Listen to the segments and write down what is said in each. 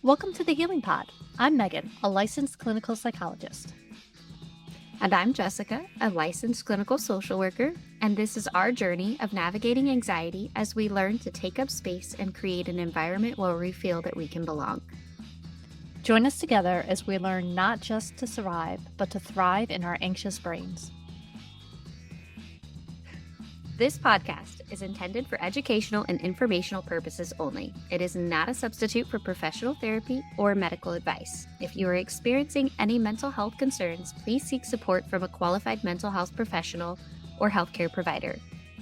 Welcome to the Healing Pod. I'm Megan, a licensed clinical psychologist. And I'm Jessica, a licensed clinical social worker, and this is our journey of navigating anxiety as we learn to take up space and create an environment where we feel that we can belong. Join us together as we learn not just to survive, but to thrive in our anxious brains. This podcast is intended for educational and informational purposes only. It is not a substitute for professional therapy or medical advice. If you are experiencing any mental health concerns, please seek support from a qualified mental health professional or healthcare provider.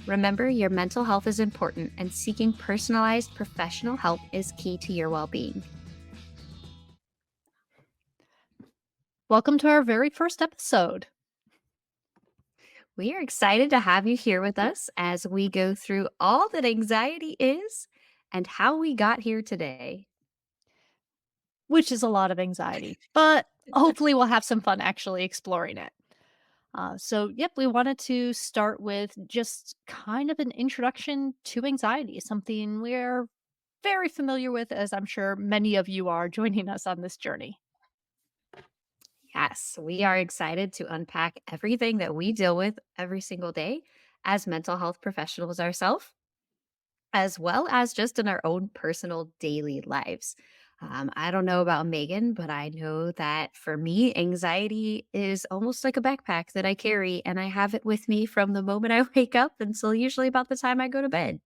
Remember, your mental health is important, and seeking personalized professional help is key to your well-being. Welcome to our very first episode. We are excited to have you here with us as we go through all that anxiety is and how we got here today. Which is a lot of anxiety, but hopefully we'll have some fun actually exploring it. We wanted to start with just kind of an introduction to anxiety, something we're very familiar with, as I'm sure many of you are joining us on this journey. Yes, we are excited to unpack everything that we deal with every single day as mental health professionals ourselves, as well as just in our own personal daily lives. I don't know about Megan, but I know that for me, anxiety is almost like a backpack that I carry, and I have it with me from the moment I wake up until usually about the time I go to bed.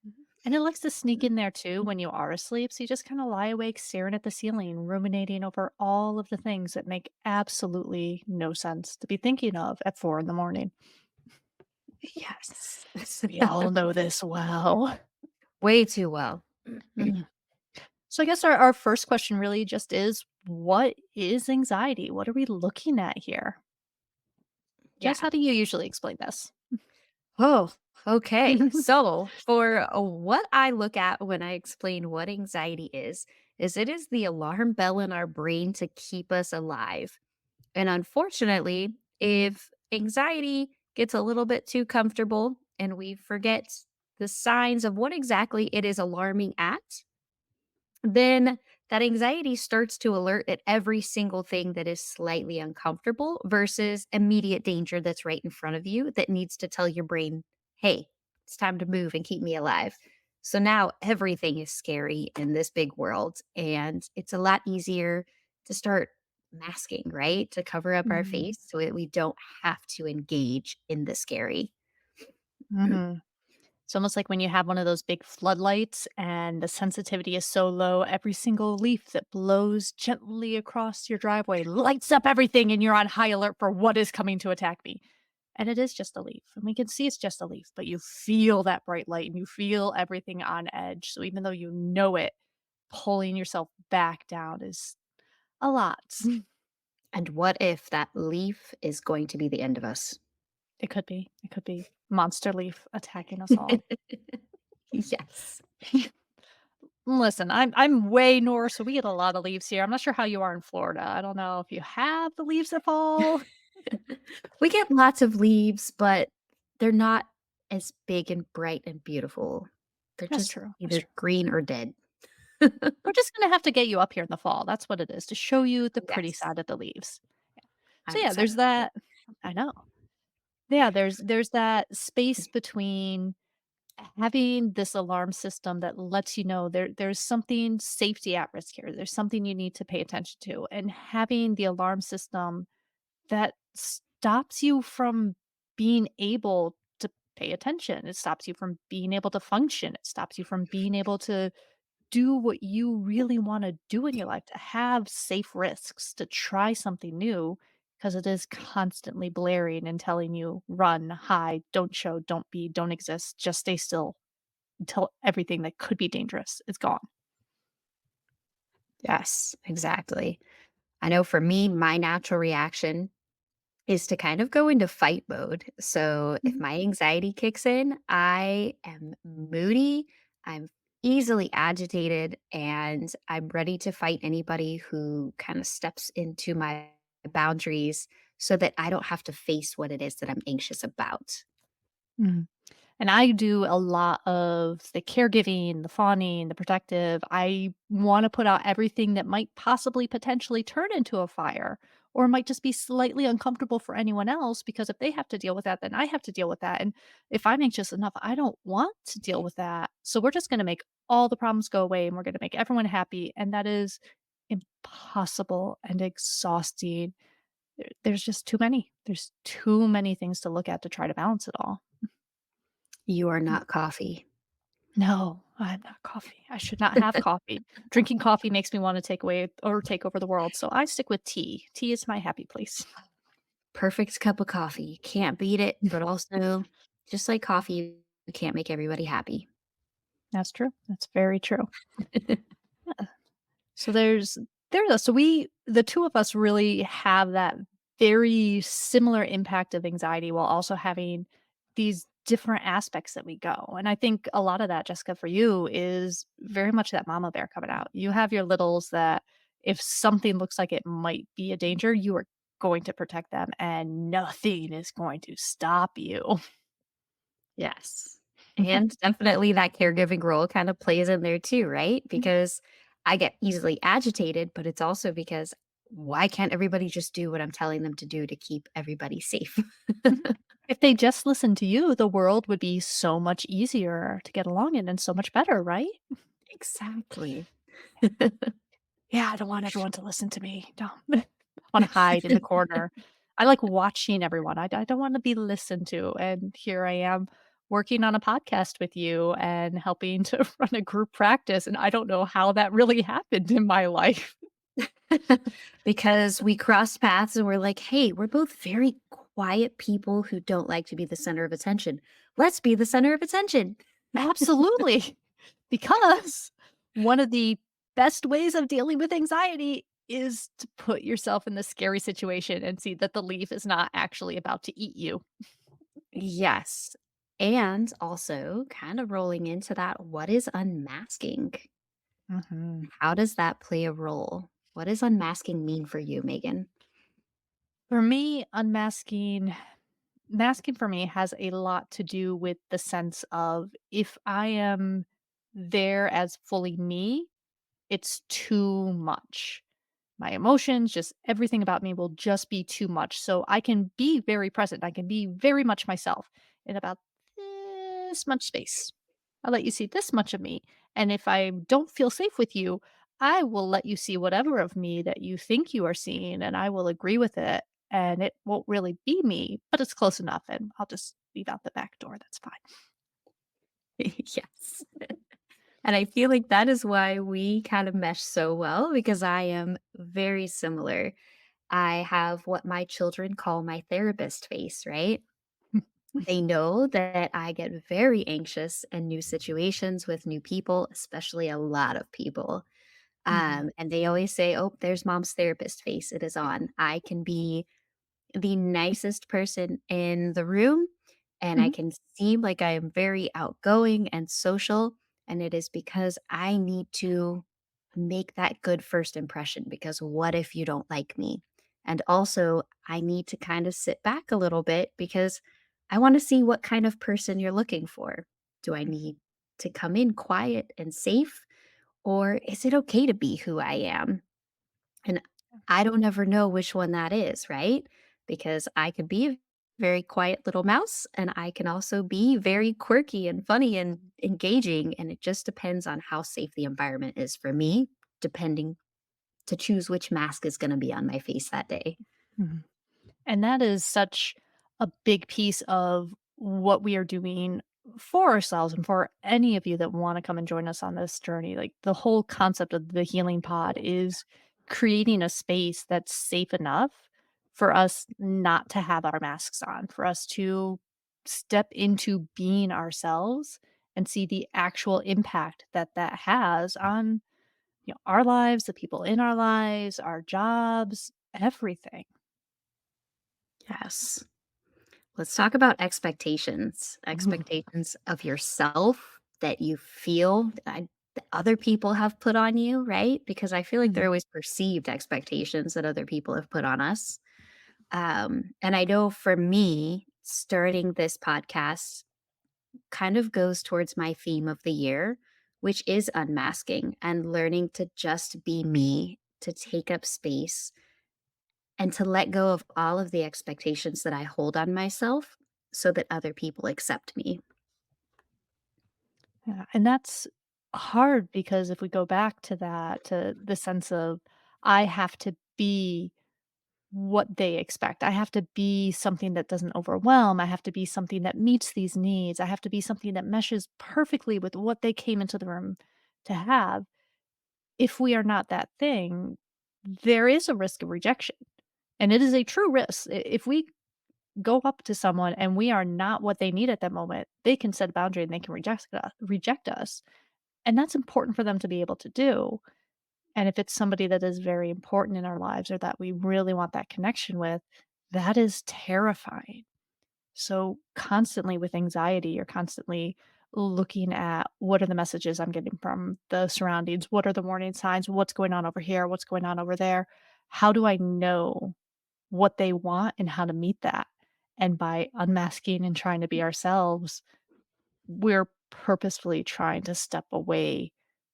Mhm. And it likes to sneak in there too when you are asleep. So you just kind of lie awake staring at the ceiling, ruminating over all of the things that make absolutely no sense to be thinking of at 4 in the morning. Yes. We all know this well. Way too well. Mhm. So I guess our first question really just is, what is anxiety? What are we looking at here? Jess, Yeah. how do you usually explain this? Oh, okay. So, for what I look at when I explain what anxiety is it is the alarm bell in our brain to keep us alive. And unfortunately, if anxiety gets a little bit too comfortable and we forget the signs of what exactly it is alarming at, then that anxiety starts to alert at every single thing that is slightly uncomfortable versus immediate danger that's right in front of you that needs to tell your brain, hey, it's time to move and keep me alive. So now everything is scary in this big world, and it's a lot easier to start masking, right? To cover up our Mhm. face so that we don't have to engage in the scary. Mhm. It's almost like when you have one of those big floodlights and the sensitivity is so low, every single leaf that blows gently across your driveway lights up everything, and you're on high alert for what is coming to attack me. And it is just a leaf. And we can see it's just a leaf, but you feel that bright light and you feel everything on edge. So even though you know it, pulling yourself back down is a lot. And what if that leaf is going to be the end of us? It could be. It could be monster leaf attacking us all. Yes. Listen, I'm way north, so we get a lot of leaves here. I'm not sure how you are in Florida. I don't know if you have the leaves that fall. We get lots of leaves, but they're not as big and bright and beautiful. They're That's just true. That's either true. green or dead. We're just gonna have to get you up here in the fall. That's what it is, to show you the pretty Yes, side of the leaves. So I'm yeah, there's excited for it. that. I know. Yeah, there's that space between having this alarm system that lets you know there's something safety at risk here. There's something you need to pay attention to, and having the alarm system that stops you from being able to pay attention. It stops you from being able to function. It stops you from being able to do what you really want to do in your life, to have safe risks, to try something new, because it is constantly blaring and telling you run, hide, don't show, don't be, don't exist, just stay still until everything that could be dangerous is gone. Yes, exactly. I know for me, my natural reaction is to kind of go into fight mode. So if Mhm. my anxiety kicks in, I am moody, I'm easily agitated, and I'm ready to fight anybody who kind of steps into my boundaries so that I don't have to face what it is that I'm anxious about. Mhm. And I do a lot of the caregiving, the fawning, the protective. I wanna put out everything that might possibly potentially turn into a fire or might just be slightly uncomfortable for anyone else because if they have to deal with that, then I have to deal with that, and if I'm anxious enough, I don't want to deal with that. So we're just gonna make all the problems go away, and we're gonna make everyone happy, and that is impossible and exhausting. There's just too many. There's too many things to look at to try to balance it all. You are not coffee. No, I'm not coffee. I should not have coffee. Drinking coffee makes me wanna take away or take over the world, so I stick with tea. Tea is my happy place. Perfect cup of coffee. You can't beat it, but also, just like coffee, you can't make everybody happy. That's true. That's very true. Yeah. So so we the 2 of us really have that very similar impact of anxiety while also having these different aspects that we go. And I think a lot of that, Jessica, for you is very much that mama bear coming out. You have your littles that if something looks like it might be a danger, you are going to protect them and nothing is going to stop you. Yes. And definitely that caregiving role kind of plays in there too, right? Because I get easily agitated, but it's also because why can't everybody just do what I'm telling them to do to keep everybody safe? If they just listened to you, the world would be so much easier to get along in and so much better, right? Exactly. Yeah, I don't want everyone to listen to me. Don't wanna hide in the corner. I like watching everyone. I don't wanna be listened to, and here I am working on a podcast with you and helping to run a group practice, and I don't know how that really happened in my life. Because we crossed paths and we're like, hey, we're both very quiet people who don't like to be the center of attention. Let's be the center of attention. Absolutely, because one of the best ways of dealing with anxiety is to put yourself in the scary situation and see that the leaf is not actually about to eat you. Yes. And also, kind of rolling into that, what is unmasking? Mhm. How does that play a role? What does unmasking mean for you, Megan? For me, masking for me has a lot to do with the sense of if I am there as fully me, it's too much. My emotions, just everything about me will just be too much. So I can be very present. I can be very much myself in about this much space. I'll let you see this much of me. And if I don't feel safe with you, I will let you see whatever of me that you think you are seeing, and I will agree with it. And it won't really be me, but it's close enough. And I'll just leave out the back door. That's fine. Yes. And I feel like that is why we kind of mesh so well because I am very similar. I have what my children call my therapist face, right? They know that I get very anxious in new situations with new people, especially a lot of people. Mhm. And they always say, "Oh, there's mom's therapist face. It is on." I can be the nicest person in the room, and I Mhm. can seem like I am very outgoing and social. And it is because I need to make that good first impression. Because what if you don't like me? And also, I need to kind of sit back a little bit because I want to see what kind of person you're looking for. Do I need to come in quiet and safe? Or is it okay to be who I am? And I don't ever know which one that is, right? Because I could be a very quiet little mouse and I can also be very quirky and funny and engaging. And it just depends on how safe the environment is for me, depending to choose which mask is going to be on my face that day. Mhm. And that is such a big piece of what we are doing for ourselves and for any of you that want to come and join us on this journey. Like the whole concept of the healing pod is creating a space that's safe enough for us not to have our masks on, for us to step into being ourselves and see the actual impact that that has on our lives, the people in our lives, our jobs, everything. Yes. Let's talk about expectations. Expectations of yourself that you feel that other people have put on you, right? Because I feel like they're always perceived expectations that other people have put on us. And I know for me, starting this podcast, kind of goes towards my theme of the year, which is unmasking and learning to just be me, to take up space, and to let go of all of the expectations that I hold on myself so that other people accept me. Yeah, and that's hard because if we go back to that, to the sense of I have to be what they expect. I have to be something that doesn't overwhelm. I have to be something that meets these needs. I have to be something that meshes perfectly with what they came into the room to have. If we are not that thing, there is a risk of rejection. And it is a true risk. If we go up to someone and we are not what they need at that moment, they can set a boundary and they can reject us. And that's important for them to be able to do. And if it's somebody that is very important in our lives or that we really want that connection with, that is terrifying. So, constantly with anxiety, you're constantly looking at what are the messages I'm getting from the surroundings? What are the warning signs? What's going on over here? What's going on over there? How do I know what they want and how to meet that? And by unmasking and trying to be ourselves, we're purposefully trying to step away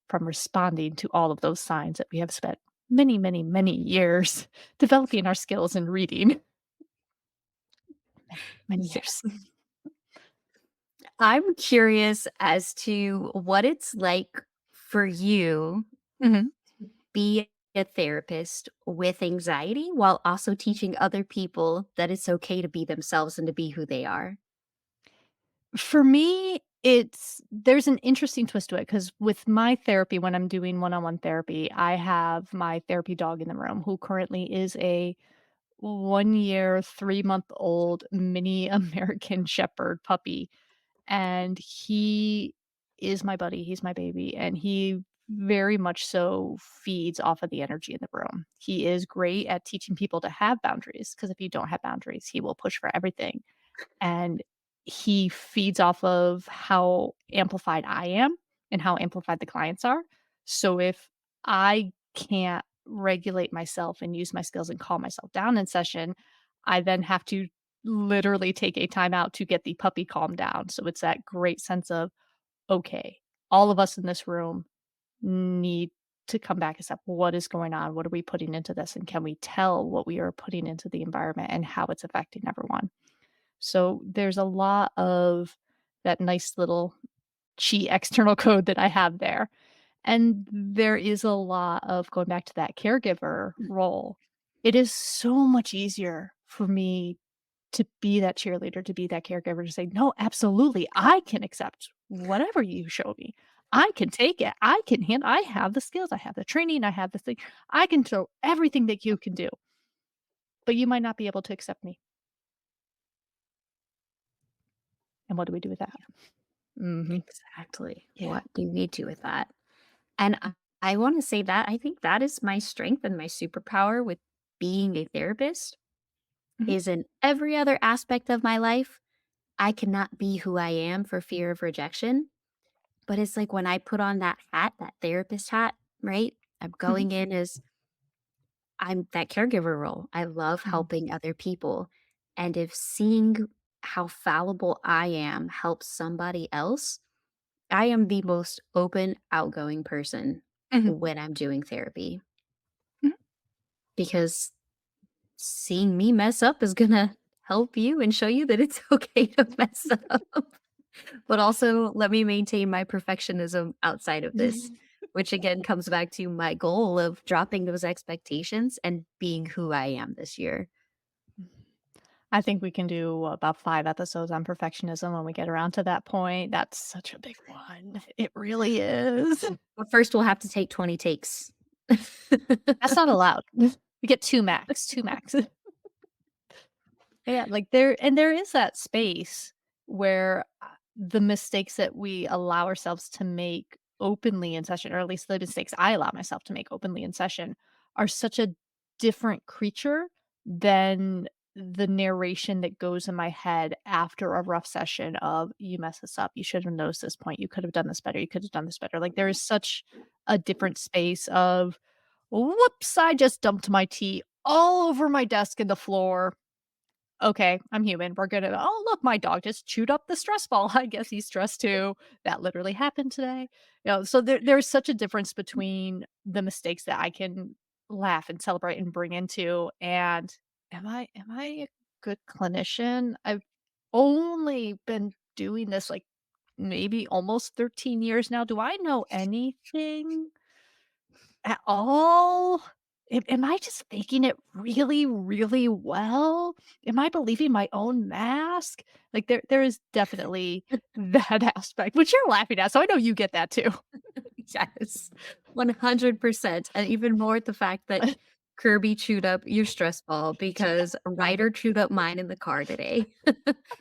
from responding to all of those signs that we have spent many, many, many years developing our skills in reading. Many, many years. Yes. I'm curious as to what it's like for you Mhm. be a therapist with anxiety while also teaching other people that it's okay to be themselves and to be who they are. For me, it's there's an interesting twist to it because with my therapy, when I'm doing one-on-one therapy, I have my therapy dog in the room who currently is a 1 year, 3-month-old mini American Shepherd puppy. And he is my buddy, he's my baby, and he very much so feeds off of the energy in the room. He is great at teaching people to have boundaries because if you don't have boundaries, he will push for everything. And he feeds off of how amplified I am and how amplified the clients are. So if I can't regulate myself and use my skills and calm myself down in session, I then have to literally take a time out to get the puppy calmed down. So it's that great sense of, okay, all of us in this room need to come back and say, what is going on? What are we putting into this? And can we tell what we are putting into the environment and how it's affecting everyone? So there's a lot of that nice little chi external code that I have there. And there is a lot of going back to that caregiver role. It is so much easier for me to be that cheerleader, to be that caregiver, to say, no, absolutely, I can accept whatever you show me. I can take it. I have the skills. I have the training. I have the thing. I can throw everything that you can do, but you might not be able to accept me. And what do we do with that? Mhm. Exactly. Yeah. What do you need to with that? And I want to say that I think that is my strength and my superpower with being a therapist Mhm. is in every other aspect of my life. I cannot be who I am for fear of rejection. But it's like when I put on that hat, that therapist hat, right? I'm Mhm. going in as I'm that caregiver role. I love Mhm. helping other people. And if seeing how fallible I am helps somebody else, I am the most open, outgoing person Mhm. when I'm doing therapy Mhm. because seeing me mess up is going to help you and show you that it's okay to mess up. But also let me maintain my perfectionism outside of this, which again comes back to my goal of dropping those expectations and being who I am this year. I think we can do about 5 episodes on perfectionism when we get around to that point. That's such a big one. It really is. But first, we'll have to take 20 takes. That's not allowed. We get 2 max, 2 max. Yeah, like, there is that space where, the mistakes that we allow ourselves to make openly in session, or at least the mistakes I allow myself to make openly in session, are such a different creature than the narration that goes in my head after a rough session of, "You messed this up. You should have noticed this point. You could have done this better. You could have done this better." Like, there is such a different space of, "Whoops, I just dumped my tea all over my desk and the floor. okay, I'm human. We're gonna, oh, look, my dog just chewed up the stress ball. I guess he's stressed too. That literally happened today. So there's such a difference between the mistakes that I can laugh and celebrate and bring into, and am I a good clinician? I've only been doing this like maybe almost 13 years now. Do I know anything at all? Am I just faking it really, really well? Am I believing my own mask? Like, there is definitely that aspect, which you're laughing at, so I know you get that too. Yes, 100%, and even more the fact that Kirby chewed up your stress ball because Ryder chewed up mine in the car today.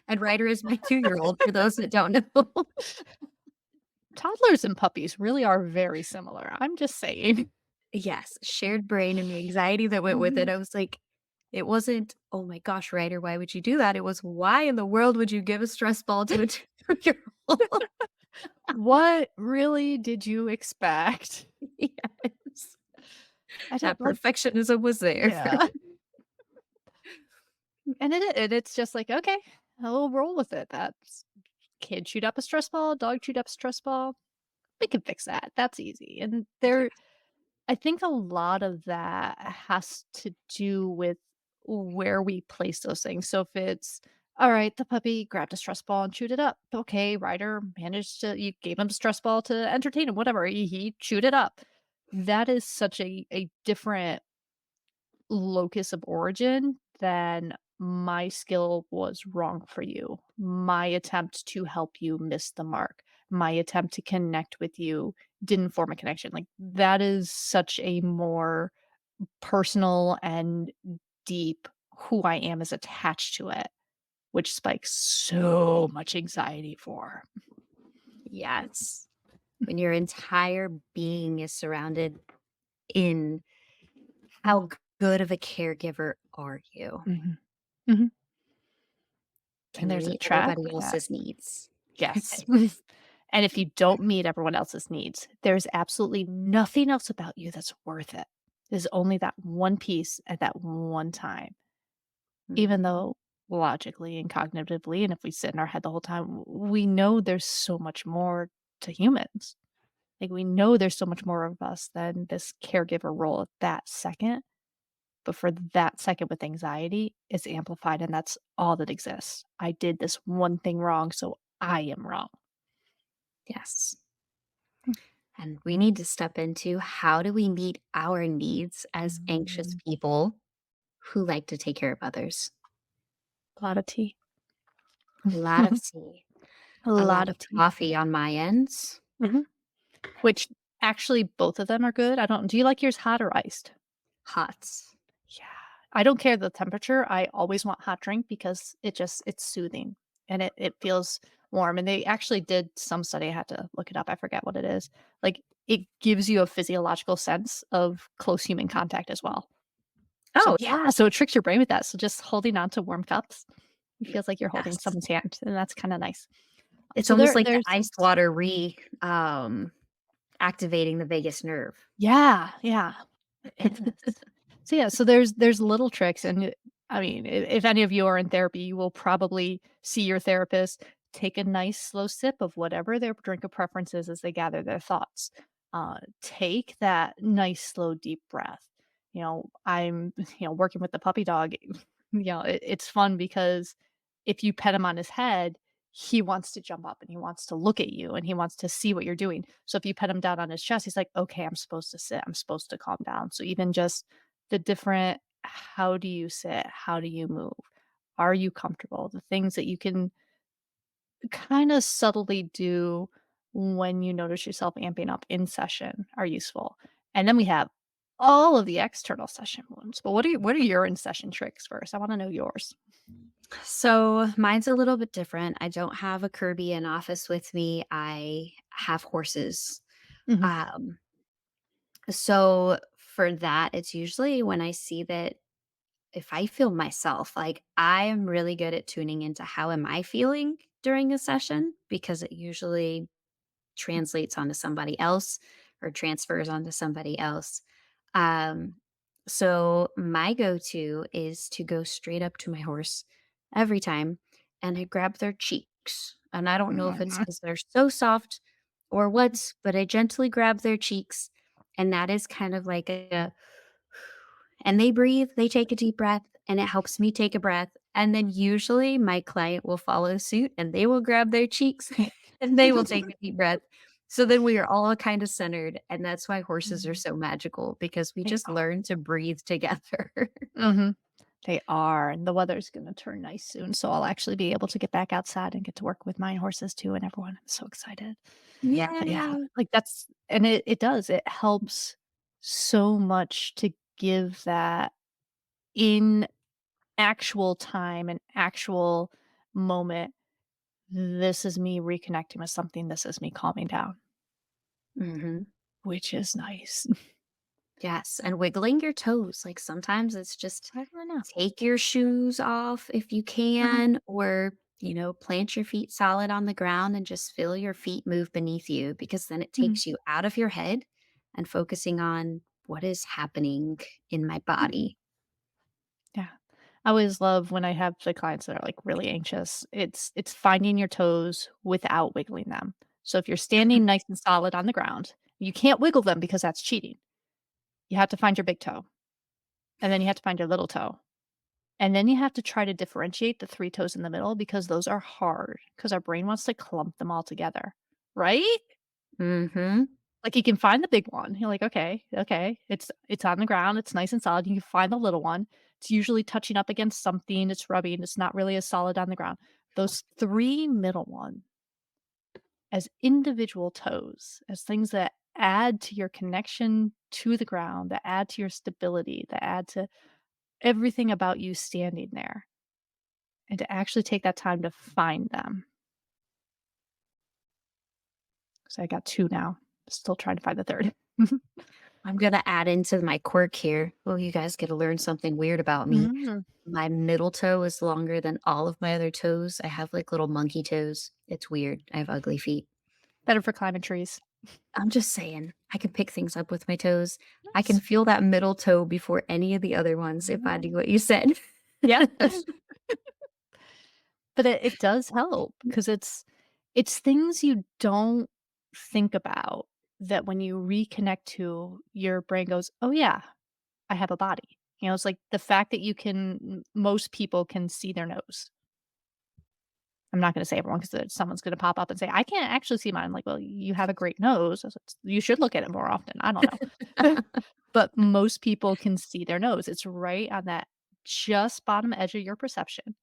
And Ryder is my 2-year-old for those that don't know. Toddlers and puppies really are very similar, I'm just saying. Yes, shared brain and the anxiety that went with it. Mhm. I was like, it wasn't, "Oh my gosh, Ryder, why would you do that?" It was, "Why in the world would you give a stress ball to a 2-year-old?" What really did you expect? Yes. I don't That like. perfectionism was there. Yeah. And it's just like, "Okay, I'll roll with it. That's kid chewed up a stress ball, dog chewed up a stress ball. We can fix that. That's easy." And there I think a lot of that has to do with where we place those things. So if it's, all right, the puppy grabbed a stress ball and chewed it up. Okay, Ryder managed to, you gave him a stress ball to entertain him, whatever. He chewed it up. That is such a different locus of origin than my skill was wrong for you. My attempt to help you miss the mark. My attempt to connect with you didn't form a connection. Like that is such a more personal and deep who I am is attached to it, which spikes so much anxiety for. Yes. When your entire being is surrounded in how good of a caregiver are you? Mhm. Mhm. And Can you there's a meet track everybody with that. else's needs? Yes. And if you don't meet everyone else's needs, there's absolutely nothing else about you that's worth it. There's only that one piece at that one time. Even Mhm. though logically and cognitively, and if we sit in our head the whole time, we know there's so much more to humans. Like we know there's so much more of us than this caregiver role at that second. But for that second with anxiety, it's amplified and that's all that exists. I did this one thing wrong, so I am wrong. Yes. And we need to step into how do we meet our needs as anxious Mm. people who like to take care of others? A lot of tea. A lot of tea, A a lot lot of of tea. coffee on my ends. Mhm. Which actually both of them are good. I don't, do you like yours hot or iced? Hots. Yeah. I don't care the temperature. I always want hot drink because it's soothing and it feels warm. And they actually did some study. I had to look it up. I forget what it is. Like it gives you a physiological sense of close human contact as well. So Oh, yeah, so it tricks your brain with that. So just holding on to warm cups, it feels like you're holding yes. someone's hand, and that's kind of nice. It's So almost like the there's iced water activating the vagus nerve. yeah, yeah. It is. So, yeah, so there's little tricks, and I mean, if any of you are in therapy, you will probably see your therapist take a nice slow sip of whatever their drink of preference is as they gather their thoughts. Take that nice, slow, deep breath. I'm, working with the puppy dog. It's fun because if you pet him on his head, he wants to jump up and he wants to look at you and he wants to see what you're doing. So if you pet him down on his chest, he's like, okay, I'm supposed to sit. I'm supposed to calm down. So even just the different, how do you sit? How do you move? Are you comfortable? The things that you can kind of subtly do when you notice yourself amping up in session are useful. And then we have all of the external session ones. But what are your in session tricks first? I want to know yours. So mine's a little bit different. I don't have a Kirby in office with me. I have horses. Mhm. Um, so for that, it's usually when I see that if I feel myself, like I am really good at tuning into how am I feeling during a session because it usually translates onto somebody else or transfers onto somebody else. Um, so my go-to is to go straight up to my horse every time, and I grab their cheeks. And I don't know if it's Mm. because they're so soft or what, but I gently grab their cheeks. And that is kind of like a, and they breathe, they take a deep breath, and it helps me take a breath. And then usually my client will follow suit and they will grab their cheeks and they will take a deep breath. So then we are all kind of centered. And that's why horses are Mm. so magical because we They just learn to breathe together. are. Mhm. They are, and the weather's gonna turn nice soon, so I'll actually be able to get back outside and get to work with my horses too and everyone. I'm so excited. But yeah, Yeah. like that's and it does. It helps so much to give that in actual time and actual moment. This is me reconnecting with something. This is me calming down, Hmm. which is nice. Yes, and wiggling your toes. Like sometimes it's just I don't know. take your shoes off if you Mhm, can, or, plant your feet solid on the ground and just feel your feet move beneath you because then it mhm, takes you out of your head and focusing on what is happening in my mhm. body. Yeah. I always love when I have the clients that are, like, really anxious. It's finding your toes without wiggling them. So if you're standing nice and solid on the ground, you can't wiggle them because that's cheating. You have to find your big toe, and then you have to find your little toe, and then you have to try to differentiate the 3 toes in the middle because those are hard because our brain wants to clump them all together, right? Mhm. Like, you can find the big one. You're like, "Okay, okay, it's on the ground, it's nice and solid." You can find the little one. It's usually touching up against something, it's rubbing, it's not really as solid on the ground. Those 3 middle one as individual toes, as things that add to your connection to the ground, that add to your stability, that add to everything about you standing there, and to actually take that time to find them. So I got 2 now, still trying to find the 3rd. I'm going to add into my quirk here. Oh, you guys get to learn something weird about me. Mm. My middle toe is longer than all of my other toes. I have like little monkey toes. It's weird. I have ugly feet. Better for climbing trees. I'm just saying, I can pick things up with my toes. I can Nice. feel that middle toe before any of the other ones if I do what you said. Yeah. But it does help because it's things you don't think about that when you reconnect to, your brain goes, "Oh, yeah, I have a body." It's like the fact that you can m most people can see their nose. I'm not gonna say everyone 'cause, someone's gonna pop up and say, "I can't actually see mine." I'm like, "Well, you have a great nose." I was like, "You should look at it more often." I don't know. But most people can see their nose. It's right on that just bottom edge of your perception.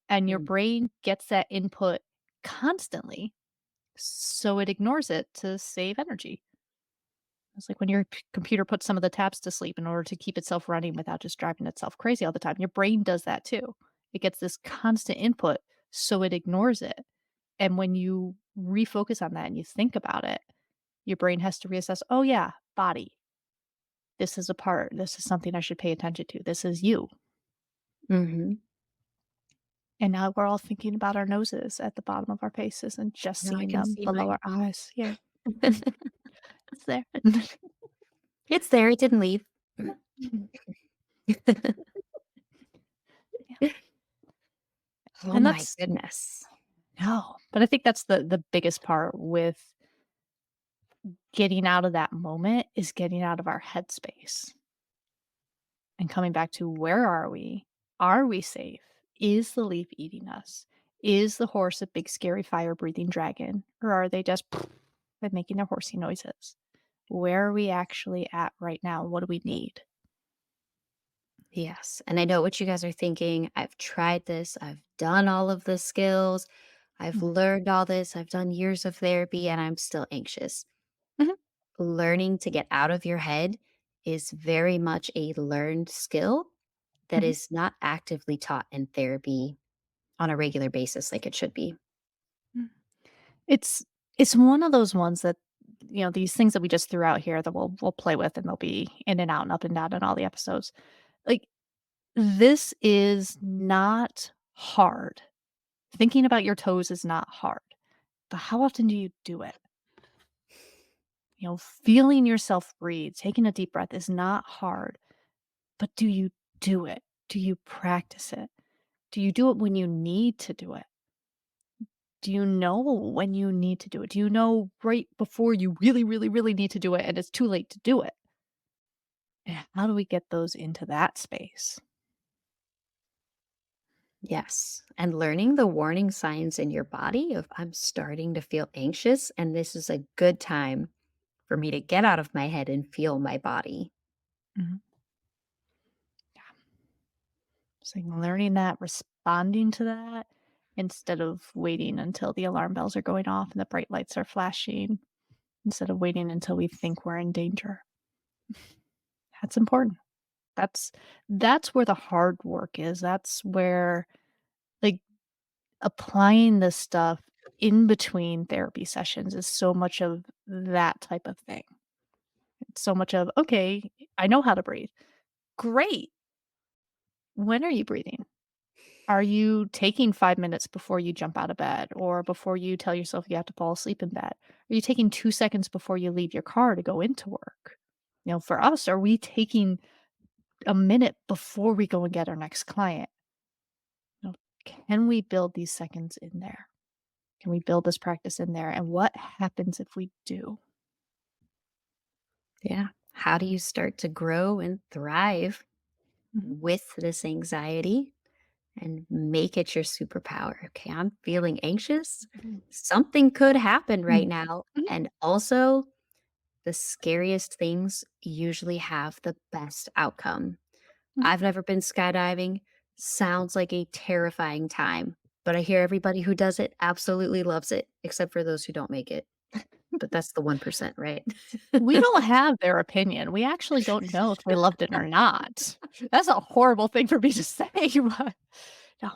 And your Mm, brain gets that input constantly, so it ignores it to save energy. It's like when your computer puts some of the tabs to sleep in order to keep itself running without just driving itself crazy all the time. Your brain does that too. It gets this constant input, so it ignores it. And when you refocus on that and you think about it, your brain has to reassess, oh, yeah, body. This is a part. This is something I should pay attention to. This is you. mhm. And now we're all thinking about our noses at the bottom of our faces and just Now I seeing can them see below our mine. eyes. Yeah. It's there. It's there, it didn't leave. Yeah, Oh and my that's goodness. no, but I think that's the biggest part with getting out of that moment is getting out of our headspace and coming back to where are we? Are we safe? Is the leaf eating us? Is the horse a big, scary, fire-breathing dragon, or are they just by making their horsey noises? Where are we actually at right now? What do we need? Yes, and I know what you guys are thinking. I've tried this, I've done all of the skills, I've Mhm. learned all this, I've done years of therapy, and I'm still anxious. Mhm. Learning to get out of your head is very much a learned skill that Mhm. is not actively taught in therapy on a regular basis like it should be. Mm. It's it's one of those ones that, these things that we just threw out here that we'll play with and they'll be in and out and up and down in all the episodes. Like, this is not hard. Thinking about your toes is not hard, but how often do you do it? Feeling yourself breathe, taking a deep breath is not hard, but do you do it? Do you practice it? Do you do it when you need to do it? Do you know when you need to do it? Do you know right before you really, really, really need to do it and it's too late to do it? And how do we get those into that space? Yes. And learning the warning signs in your body of I'm starting to feel anxious and this is a good time for me to get out of my head and feel my body. Mhm. So learning that, responding to that instead of waiting until the alarm bells are going off and the bright lights are flashing, instead of waiting until we think we're in danger. That's important. That's that's where the hard work is. That's where like applying this stuff in between therapy sessions is so much of that type of thing. It's so much of, okay, I know how to breathe. Great. When are you breathing? Are you taking 5 minutes before you jump out of bed or before you tell yourself you have to fall asleep in bed? Are you taking 2 seconds before you leave your car to go into work? For us, are we taking a minute before we go and get our next client? You know, can we build these seconds in there? Can we build this practice in there? And what happens if we do? Yeah. How do you start to grow and thrive Mhm, with this anxiety and make it your superpower? Okay, I'm feeling anxious. mhm, Something could happen right mhm, now. mhm, And also, the scariest things usually have the best outcome. mhm. I've never been skydiving. Sounds like a terrifying time, but I hear everybody who does it absolutely loves it, except for those who don't make it. But that's the 1%, right? We don't have their opinion. We actually don't know if they loved it or not. That's a horrible thing for me to say, but no.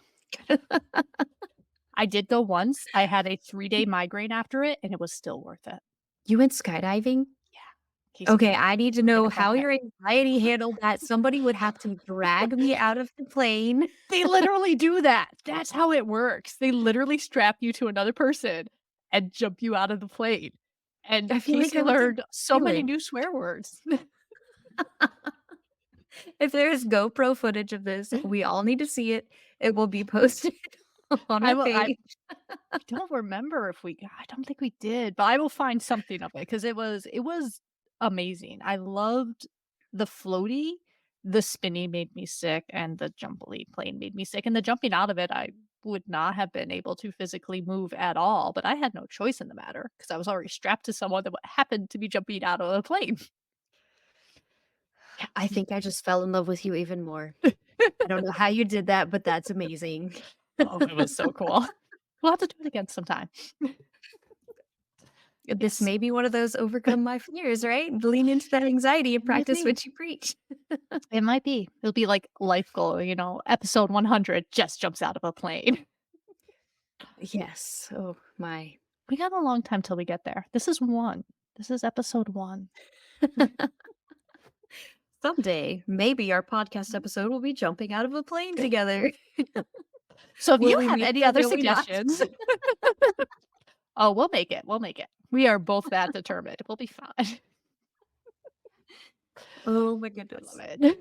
I did go once. I had a 3-day migraine after it, and it was still worth it. You went skydiving? Yeah, in case you Okay, didn't I need to pick know up on how it. your anxiety handled that. Somebody would have to drag me out of the plane. They literally do that. That's how it works. They literally strap you to another person and jump you out of the plane. And I feel like Casey I would get learned so many violent. new swear words. If there is GoPro footage of this, we all need to see it. It will be posted on I our will I page. I don't remember if I don't think we did, but I will find something of it because it was amazing. I loved the floaty, the spinning made me sick, and the jumbly plane made me sick, and the jumping out of it, I would not have been able to physically move at all, but I had no choice in the matter because I was already strapped to someone that happened to be jumping out of the plane. Yeah, I think I just fell in love with you even more. I don't know how you did that, but that's amazing. Oh, it was so cool. We'll have to do it again sometime. This Yes. may be one of those overcome my fears, right? Lean into that anxiety and It might practice be. what you preach. It might be. It'll be like life goal, episode 100 just jumps out of a plane. Yes. Oh my. We got a long time till we get there. This is 1. This is episode 1. Someday, maybe our podcast Mhm. episode will be jumping out of a plane together. So if Will you we have make any it or other will we not? suggestions oh, we'll make it, we'll make it. We are both that determined. We'll be fine. Oh my I love goodness. it.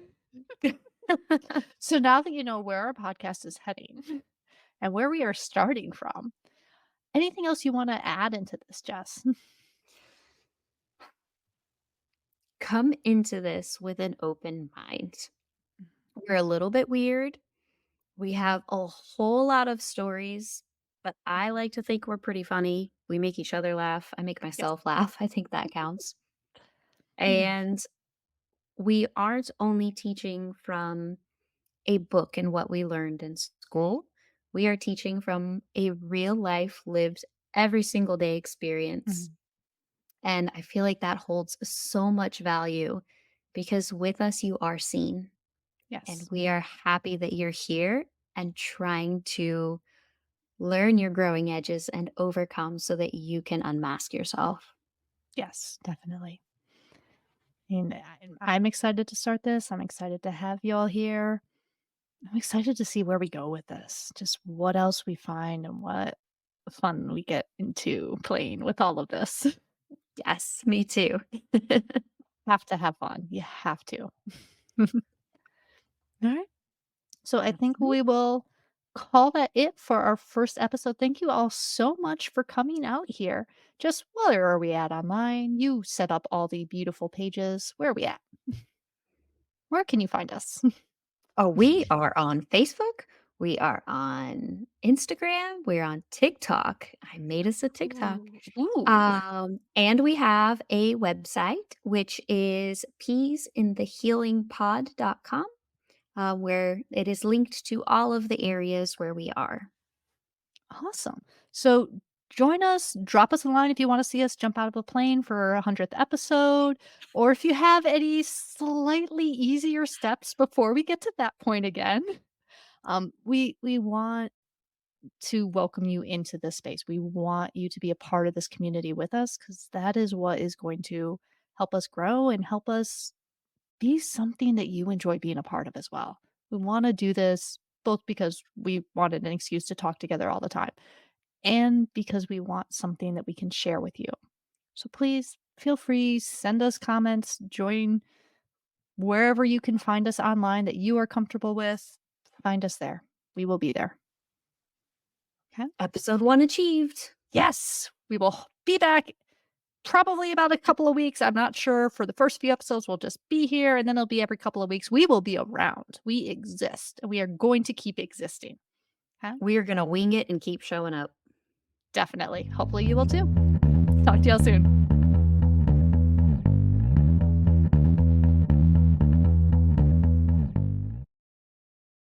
So now that you know where our podcast is heading and where we are starting from, anything else you wanna add into this, Jess? Come into this with an open mind. We're a little bit weird. We have a whole lot of stories, but I like to think we're pretty funny. We make each other laugh. I make Yes. myself laugh. I think that counts. Mm. And we aren't only teaching from a book and what we learned in school. We are teaching from a real life, lived every single day experience. Mhm. And I feel like that holds so much value because with us, you are seen. And Yes. we are happy that you're here and trying to learn your growing edges and overcome so that you can unmask yourself. Yes, definitely. And I'm excited to start this. I'm excited to have you all here. I'm excited to see where we go with this. Just what else we find and what fun we get into playing with all of this. Yes, me too. Have to have fun. You have to. All right. So I think Absolutely. we will call that it for our first episode. Thank you all so much for coming out here. Just where are we at online? You set up all the beautiful pages. Where are we at? Where can you find us? Oh, we are on Facebook. We are on Instagram. We're on TikTok. I made us a TikTok. Ooh. Ooh. And we have a website, which is peasinthehealingpod.com, where it is linked to all of the areas where we are. Awesome. So join us, drop us a line if you want to see us jump out of a plane for a 100th episode, or if you have any slightly easier steps before we get to that point again. We want to welcome you into this space. We want you to be a part of this community with us because that is what is going to help us grow and help us be something that you enjoy being a part of as well. We want to do this both because we wanted an excuse to talk together all the time and because we want something that we can share with you. So please feel free, send us comments, join wherever you can find us online that you are comfortable with. Find us there. We will be there. Okay. Episode 1 achieved. Yes, we will be back probably about a couple of weeks. I'm not sure. For the first few episodes, we'll just be here and then it'll be every couple of weeks. We will be around. We exist and we are going to keep existing. Okay. We are going to wing it and keep showing up. Definitely. Hopefully, you will too. Talk to y'all soon.